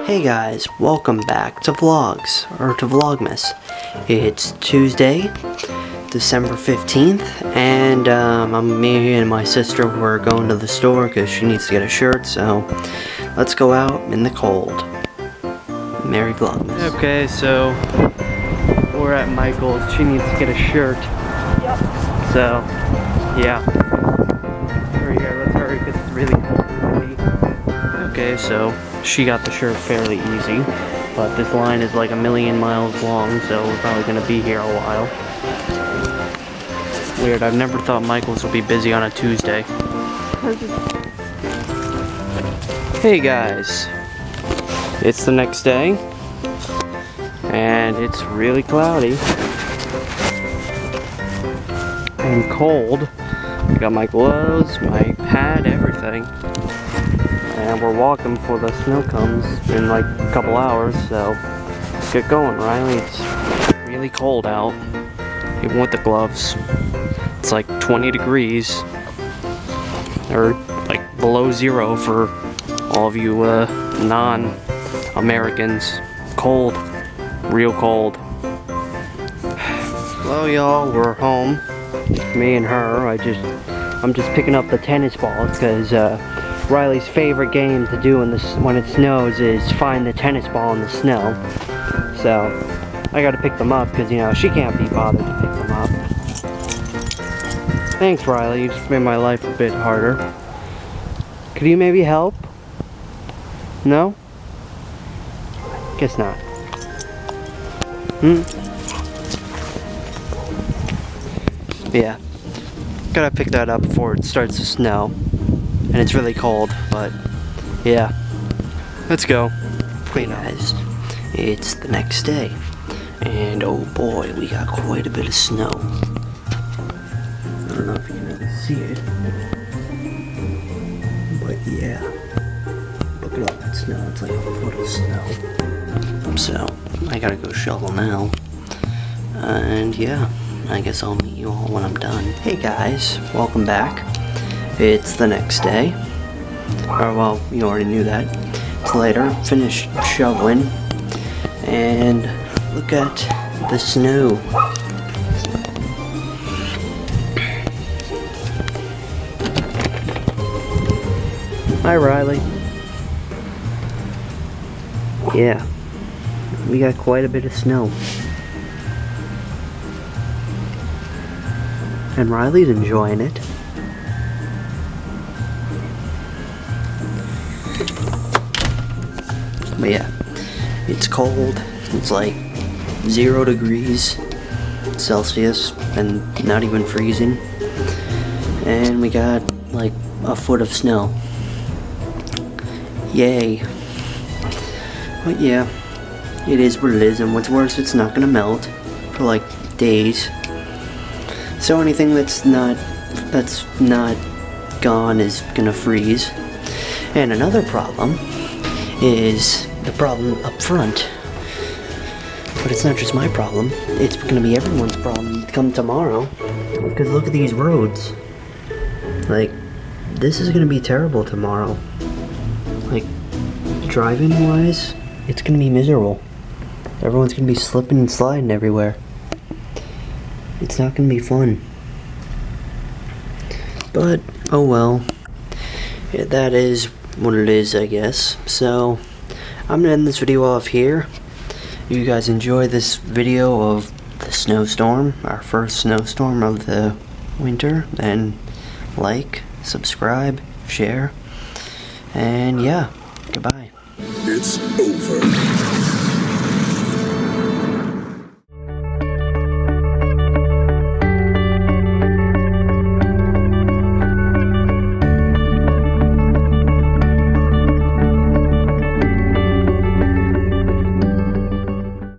Hey guys, welcome back to Vlogs, or to Vlogmas. It's Tuesday, December 15th, and me and my sister were going to the store because she needs to get a shirt, so let's go out in the cold. Merry Vlogmas. Okay, so we're at Michael's. She needs to get a shirt. Yep. So, yeah. Hurry here, let's hurry because it's really cold. Okay, so she got the shirt fairly easy, but this line is like 1,000,000 miles long, so we're probably gonna be here a while. Weird, I've never thought Michael's would be busy on a Tuesday. Hey guys, it's the next day, and it's really cloudy and cold. I got my gloves, my pad, everything. And we're walking before the snow comes in like a couple hours, so let's get going, Riley. It's really cold out, even with the gloves. It's like 20 degrees, or like below zero for all of you non-Americans. Cold, real cold. Well, y'all, we're home. Me and her. I'm just picking up the tennis balls because Riley's favorite game to do when it snows is find the tennis ball in the snow. So I gotta pick them up because, you know, she can't be bothered to pick them up. Thanks, Riley. You just made my life a bit harder. Could you maybe help? No? Guess not. Yeah. Gotta pick that up before it starts to snow. And it's really cold, but yeah. Let's go. Hey guys, it's the next day, and oh boy, we got quite a bit of snow. I don't know if you can really see it, but yeah. Look at all that snow, it's like a foot of snow. So, I gotta go shovel now. And yeah, I guess I'll meet you all when I'm done. Hey guys, welcome back. It's the next day. Or, well, you already knew that. It's later. Finished shoveling. And look at the snow. Hi, Riley. Yeah. We got quite a bit of snow. And Riley's enjoying it. But yeah, it's cold. It's like 0 degrees Celsius and not even freezing. And we got like a foot of snow. Yay. But yeah, it is what it is, and what's worse, it's not gonna melt for like days. So anything that's not gone is gonna freeze. And another problem is the problem up front. But it's not just my problem, it's gonna be everyone's problem come tomorrow. Because look at these roads. Like, this is gonna be terrible tomorrow. Like, driving wise, it's gonna be miserable. Everyone's gonna be slipping and sliding everywhere. It's not gonna be fun. But, oh well. Yeah, that is what it is, I guess. So I'm gonna end this video off here. You guys enjoy this video of the snowstorm, our first snowstorm of the winter, then like, subscribe, share, and yeah.